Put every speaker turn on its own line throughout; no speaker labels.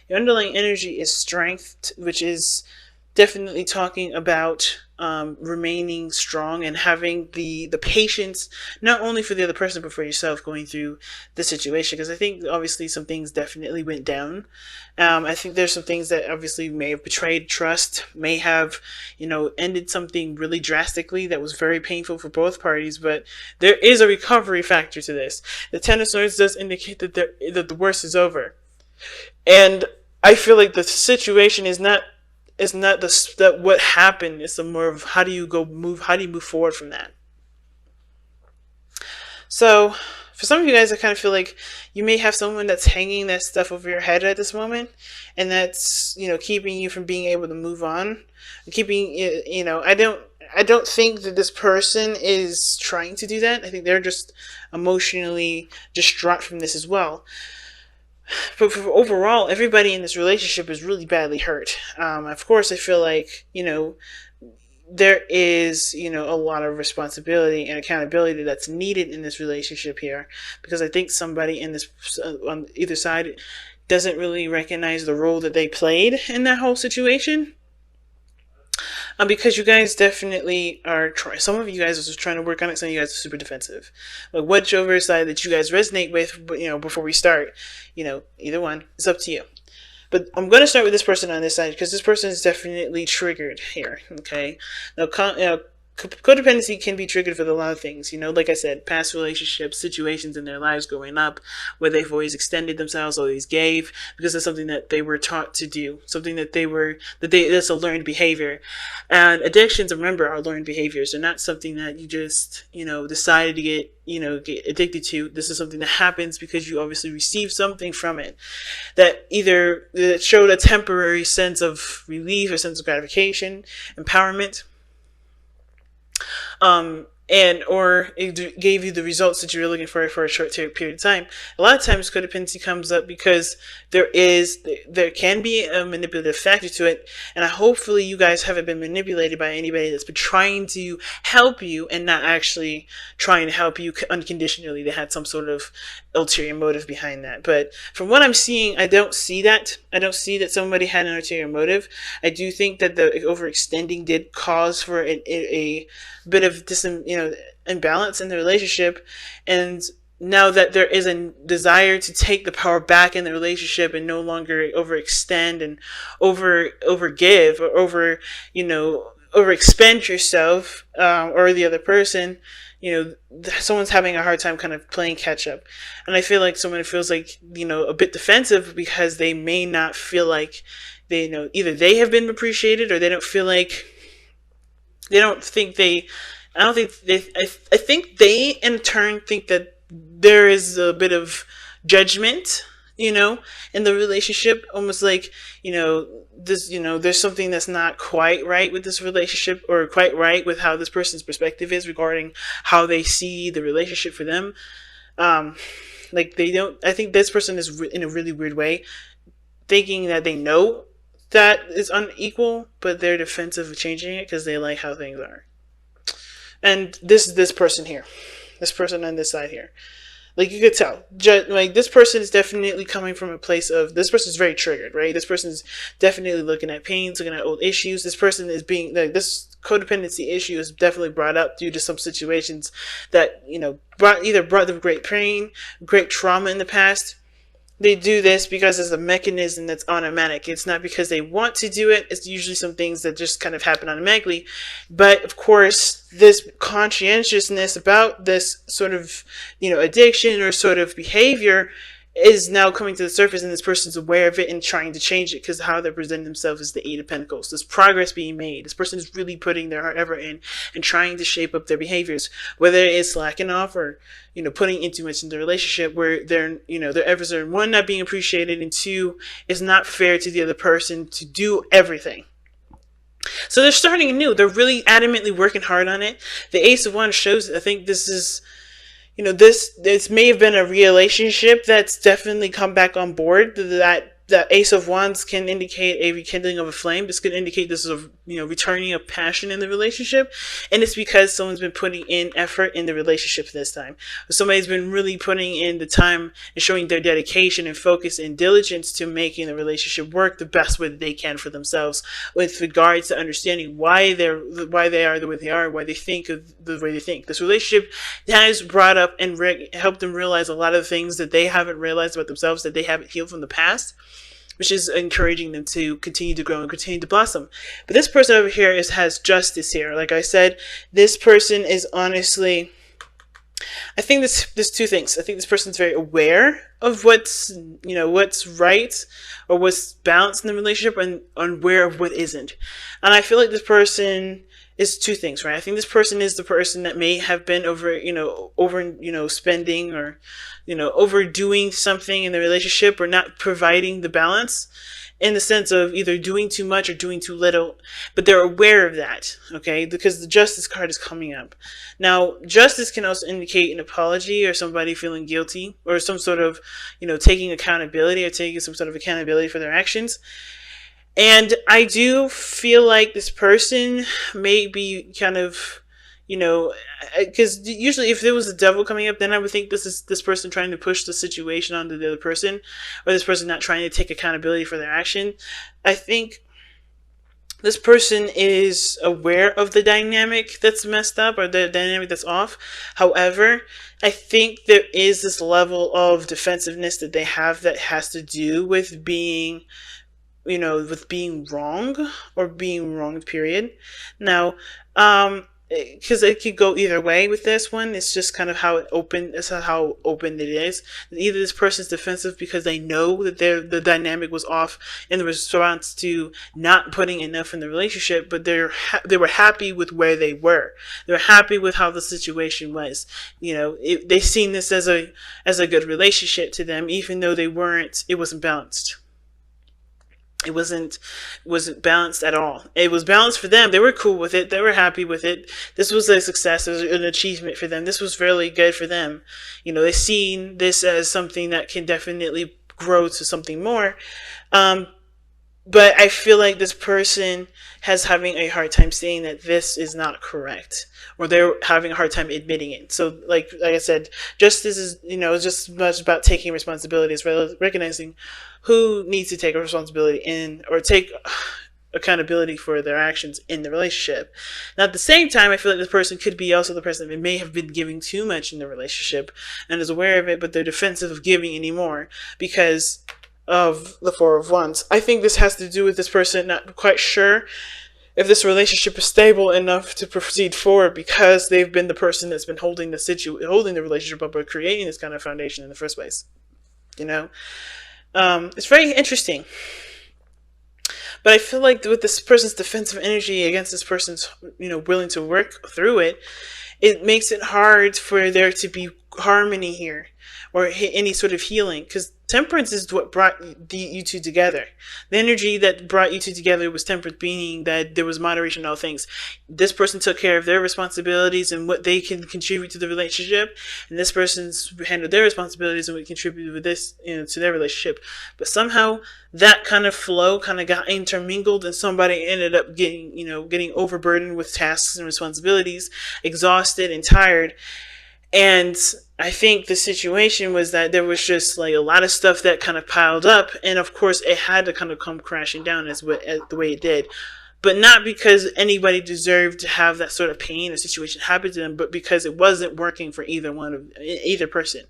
Your underlying energy is strength, which is definitely talking about remaining strong and having the patience, not only for the other person but for yourself going through the situation. Because I think obviously some things definitely went down. I think there's some things that obviously may have betrayed trust, may have, ended something really drastically that was very painful for both parties. But there is a recovery factor to this. The Ten of Swords does indicate that the worst is over, and I feel like the situation is not that what happened. It's more of how do you move forward from that. So for some of you guys, I kind of feel like you may have someone that's hanging that stuff over your head at this moment, and that's keeping you from being able to move on, keeping I don't think that this person is trying to do that. I think they're just emotionally distraught from this as well. But for overall, everybody in this relationship is really badly hurt. Of course, I feel like, there is, a lot of responsibility and accountability that's needed in this relationship here, because I think somebody in this, on either side, doesn't really recognize the role that they played in that whole situation. Because you guys definitely are trying. Some of you guys are just trying to work on it. Some of you guys are super defensive. Like whichever side that you guys resonate with, before we start, either one. It's up to you. But I'm going to start with this person on this side because this person is definitely triggered here. Okay. Now, codependency can be triggered for a lot of things. Like I said, past relationships, situations in their lives growing up where they've always extended themselves, always gave, because it's something that they were taught to do, something that's a learned behavior. And addictions, remember, are learned behaviors. They're not something that you just, decided to get addicted to. This is something that happens because you obviously received something from it that either showed a temporary sense of relief, a sense of gratification, empowerment, or it gave you the results that you were looking for a short period of time. A lot of times codependency comes up because there can be a manipulative factor to it, and hopefully you guys haven't been manipulated by anybody that's been trying to help you and not actually trying to help you unconditionally. They had some sort of ulterior motive behind that. But from what I'm seeing, I don't see that. I don't see that somebody had an ulterior motive. I do think that the overextending did cause for a bit of imbalance in the relationship, and now that there is a desire to take the power back in the relationship and no longer overextend and overgive or overexpend yourself, or the other person, someone's having a hard time kind of playing catch up. And I feel like someone feels like, a bit defensive because they may not feel like either they have been appreciated, or they don't feel like, I think I think they in turn think that there is a bit of judgment, in the relationship, almost like, there's something that's not quite right with this relationship, or quite right with how this person's perspective is regarding how they see the relationship for them. Like I think this person is in a really weird way, thinking that they know that is unequal, but they're defensive of changing it because they like how things are. And this person here, this person on this side here, like you could tell, like this person is definitely coming from a place of, this person is very triggered, right? This person is definitely looking at pains, looking at old issues. This person is being, like, this codependency issue is definitely brought up due to some situations that, brought them great pain, great trauma in the past. They do this because it's a mechanism that's automatic. It's not because they want to do it. It's usually some things that just kind of happen automatically. But of course, this conscientiousness about this sort of, addiction or sort of behavior is now coming to the surface, and this person's aware of it and trying to change it because how they're presenting themselves is the Eight of Pentacles. There's progress being made. This person is really putting their heart effort in and trying to shape up their behaviors, whether it's slacking off or, putting in too much in the relationship where their efforts are, one, not being appreciated, and two, it's not fair to the other person to do everything. So they're starting anew. They're really adamantly working hard on it. The Ace of Wands shows, I think this is, this may have been a relationship that's definitely come back on board, that the Ace of Wands can indicate a rekindling of a flame. This could indicate this is a returning of passion in the relationship, and it's because someone's been putting in effort in the relationship this time. Somebody's been really putting in the time and showing their dedication and focus and diligence to making the relationship work the best way that they can for themselves, with regards to understanding why they are the way they are, why they think of the way they think. This relationship has brought up and helped them realize a lot of things that they haven't realized about themselves, that they haven't healed from the past, which is encouraging them to continue to grow and continue to blossom. But this person over here has justice here. Like I said, this person is honestly, I think there's two things. I think this person's very aware of what's right or what's balanced in the relationship, and unaware of what isn't. And I feel like this person is two things, right? I think this person is the person that may have been over spending, or overdoing something in the relationship, or not providing the balance, in the sense of either doing too much or doing too little, but they're aware of that, okay? Because the Justice card is coming up. Now, Justice can also indicate an apology, or somebody feeling guilty, or some sort of, taking accountability, or taking some sort of accountability for their actions. And I do feel like this person may be kind of, because usually if there was a devil coming up, then I would think this is this person trying to push the situation onto the other person, or this person not trying to take accountability for their action. I think this person is aware of the dynamic that's messed up, or the dynamic that's off. However, I think there is this level of defensiveness that they have that has to do with being wrong, or being wronged, period. Now, because it could go either way with this one. It's just kind of how open it is. Either this person's defensive because they know that the dynamic was off in the response to not putting enough in the relationship, but they were happy with where they were. They were happy with how the situation was. They seen this as a good relationship to them, even though it wasn't balanced. It wasn't balanced at all. It was balanced for them. They were cool with it. They were happy with it. This was a success. It was an achievement for them. This was really good for them. They seen this as something that can definitely grow to something more. But I feel like this person has having a hard time saying that this is not correct, or they're having a hard time admitting it. So like I said, justice is, just as much about taking responsibility as well as recognizing who needs to take a responsibility or take accountability for their actions in the relationship. Now, at the same time, I feel like this person could be also the person that may have been giving too much in the relationship and is aware of it, but they're defensive of giving anymore because of the Four of Wands. I think this has to do with this person not quite sure if this relationship is stable enough to proceed forward, because they've been the person that's been holding the relationship up, or creating this kind of foundation in the first place. It's very interesting. But I feel like with this person's defensive energy against this person's, willing to work through it, it makes it hard for there to be harmony here, or any sort of healing, because temperance is what brought you two together. The energy that brought you two together was temperance, meaning that there was moderation in all things. This person took care of their responsibilities and what they can contribute to the relationship, and this person's handled their responsibilities and what contributed with this, to their relationship. But somehow that kind of flow kind of got intermingled, and somebody ended up getting overburdened with tasks and responsibilities, exhausted and tired. And I think the situation was that there was just like a lot of stuff that kind of piled up, and of course it had to kind of come crashing down as the way it did. But not because anybody deserved to have that sort of pain or situation happen to them, but because it wasn't working for either person.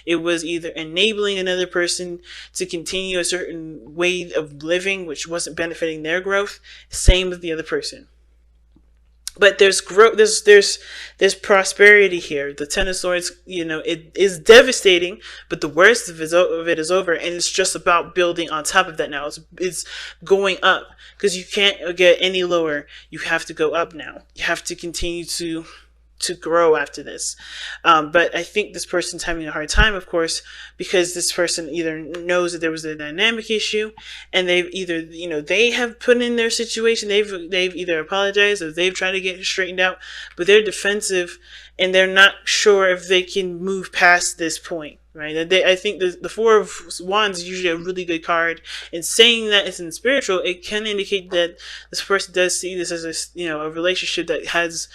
It was either enabling another person to continue a certain way of living, which wasn't benefiting their growth. Same with the other person. But there's growth, there's prosperity here. The Ten of Swords, it is devastating, but the worst of it is over, and it's just about building on top of that now. It's going up, because you can't get any lower. You have to go up now. You have to continue to grow after this. But I think this person's having a hard time, of course, because this person either knows that there was a dynamic issue, and they've either, they have put in their situation, they've either apologized or they've tried to get it straightened out, but they're defensive and they're not sure if they can move past this point, right? I think the Four of Wands is usually a really good card. And saying that it's in spiritual, it can indicate that this person does see this as a relationship that has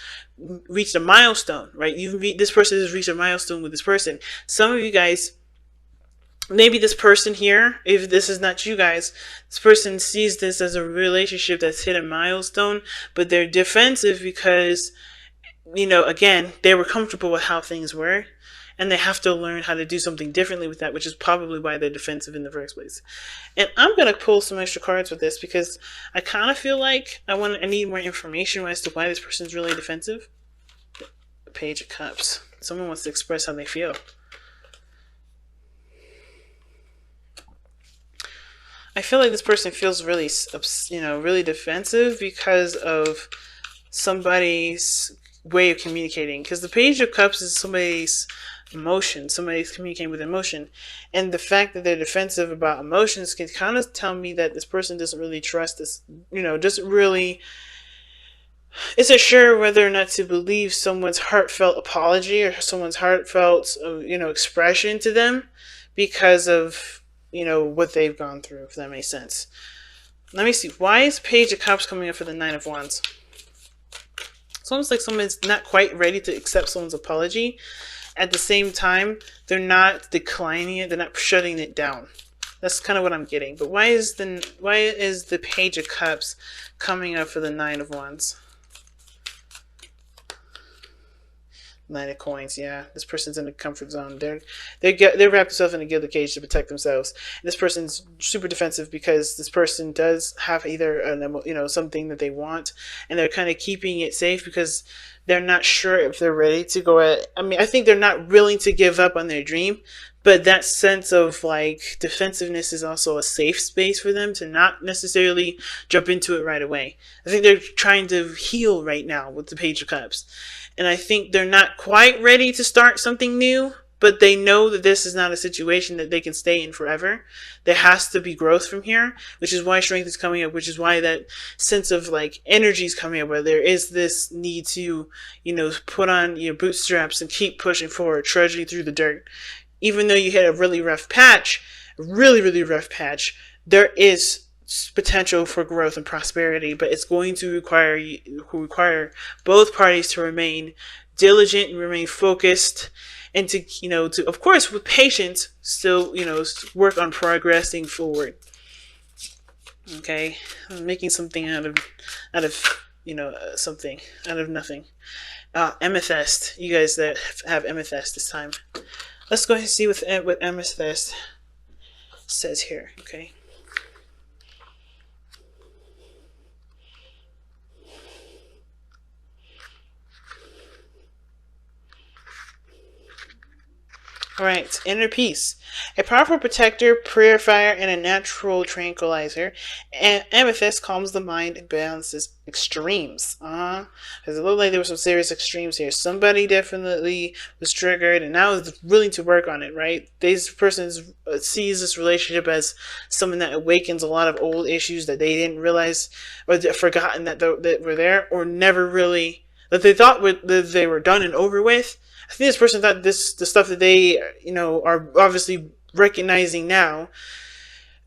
reached a milestone, right? This person has reached a milestone with this person. Some of you guys, maybe this person here, if this is not you guys, this person sees this as a relationship that's hit a milestone, but they're defensive because, again, they were comfortable with how things were, and they have to learn how to do something differently with that, which is probably why they're defensive in the first place. And I'm going to pull some extra cards with this because I kind of feel like I need more information as to why this person's really defensive. The Page of Cups. Someone wants to express how they feel. I feel like this person feels really, really defensive because of somebody's way of communicating. Because the Page of Cups is somebody's emotion. Somebody's communicating with emotion. And the fact that they're defensive about emotions can kind of tell me that this person doesn't really trust this, doesn't really, isn't sure whether or not to believe someone's heartfelt apology or someone's heartfelt, expression to them because of, what they've gone through, if that makes sense. Let me see. Why is Page of Cups coming up for the Nine of Wands? It's almost like someone's not quite ready to accept someone's apology. At the same time, they're not declining it. They're not shutting it down. That's kind of what I'm getting. But why is the Page of Cups coming up for the Nine of Wands? Nine of Coins, yeah. This person's in a comfort zone. They wrap themselves in a gilded cage to protect themselves. And this person's super defensive because this person does have either something that they want, and they're kind of keeping it safe because they're not sure if they're ready to go at. I think they're not willing to give up on their dream, but that sense of like defensiveness is also a safe space for them to not necessarily jump into it right away. I think they're trying to heal right now with the Page of Cups. And I think they're not quite ready to start something new, but they know that this is not a situation that they can stay in forever. There has to be growth from here, which is why strength is coming up, which is why that sense of like energy is coming up, where there is this need to, put on your bootstraps and keep pushing forward, trudging through the dirt. Even though you hit a really rough patch, there is potential for growth and prosperity, but it's going to require both parties to remain diligent and remain focused, and to of course with patience still work on progressing forward. Okay, I'm making something out of something out of nothing. Amethyst. You guys that have amethyst this time, let's go ahead and see what amethyst says here. Okay. Alright, inner peace. A powerful protector, purifier, and a natural tranquilizer. Amethyst calms the mind and balances extremes. Because it looked like there were some serious extremes here. Somebody definitely was triggered and now is willing to work on it, right? This person sees this relationship as something that awakens a lot of old issues that they didn't realize or forgotten that were there, or never really, that they thought that they were done and over with. I think this person thought the stuff that they, are obviously recognizing now,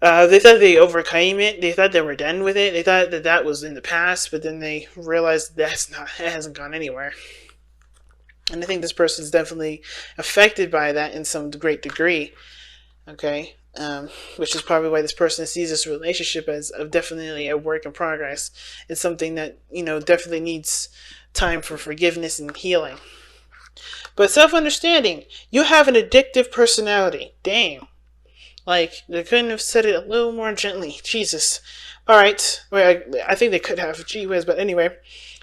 they thought they overcame it. They thought they were done with it. They thought that was in the past, but then they realized it hasn't gone anywhere. And I think this person is definitely affected by that in some great degree. Okay. Which is probably why this person sees this relationship as definitely a work in progress. It's something that, definitely needs time for forgiveness and healing. But self-understanding, you have an addictive personality. Damn. Like, they couldn't have said it a little more gently. Jesus. Alright. Well, I think they could have. Gee whiz. But anyway.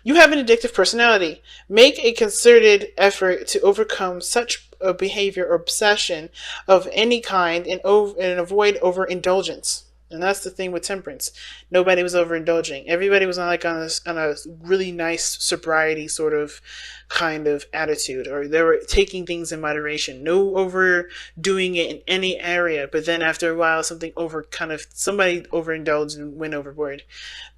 You have an addictive personality. Make a concerted effort to overcome such a behavior or obsession of any kind and avoid overindulgence. And that's the thing with temperance. Nobody was overindulging. Everybody was on a really nice sobriety sort of kind of attitude, or they were taking things in moderation. No overdoing it in any area. But then after a while, somebody overindulged and went overboard.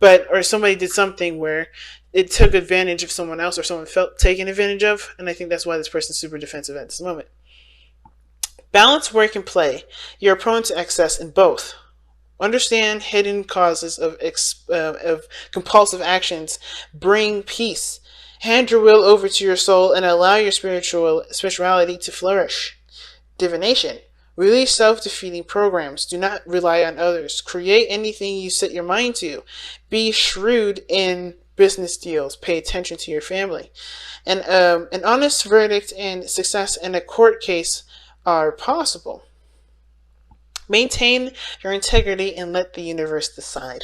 Or somebody did something where it took advantage of someone else, or someone felt taken advantage of. And I think that's why this person's super defensive at this moment. Balance work and play. You're prone to excess in both. Understand hidden causes of compulsive actions. Bring peace. Hand your will over to your soul and allow your spirituality to flourish. Divination. Release self-defeating programs. Do not rely on others. Create anything you set your mind to. Be shrewd in business deals. Pay attention to your family. And an honest verdict and success in a court case are possible. Maintain your integrity and let the universe decide.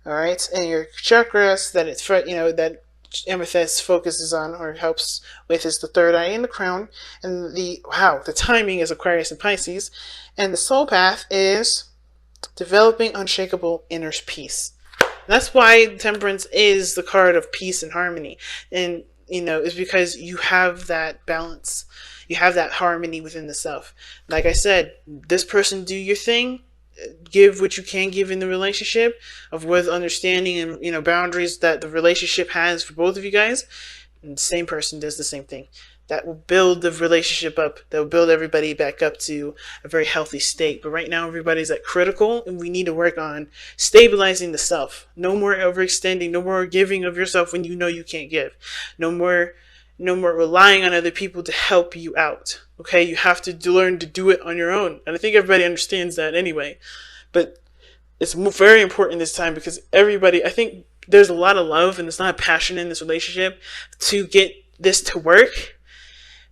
All right, and your chakras that that amethyst focuses on or helps with is the third eye and the crown, and the timing is Aquarius and Pisces, and the soul path is developing unshakable inner peace. And that's why Temperance is the card of peace and harmony, and is because you have that balance. You have that harmony within the self. Like I said, this person do your thing, give what you can give in the relationship with understanding and boundaries that the relationship has for both of you guys. And the same person does the same thing. That will build the relationship up. That will build everybody back up to a very healthy state. But right now everybody's at critical, and we need to work on stabilizing the self. No more overextending, no more giving of yourself when you know you can't give. No more relying on other people to help you out. Okay, you have to learn to do it on your own. And I think everybody understands that anyway. But it's very important this time because I think there's a lot of love and there's not passion in this relationship to get this to work.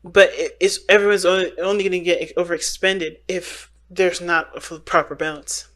But everyone's only going to get overexpended if there's not a proper balance.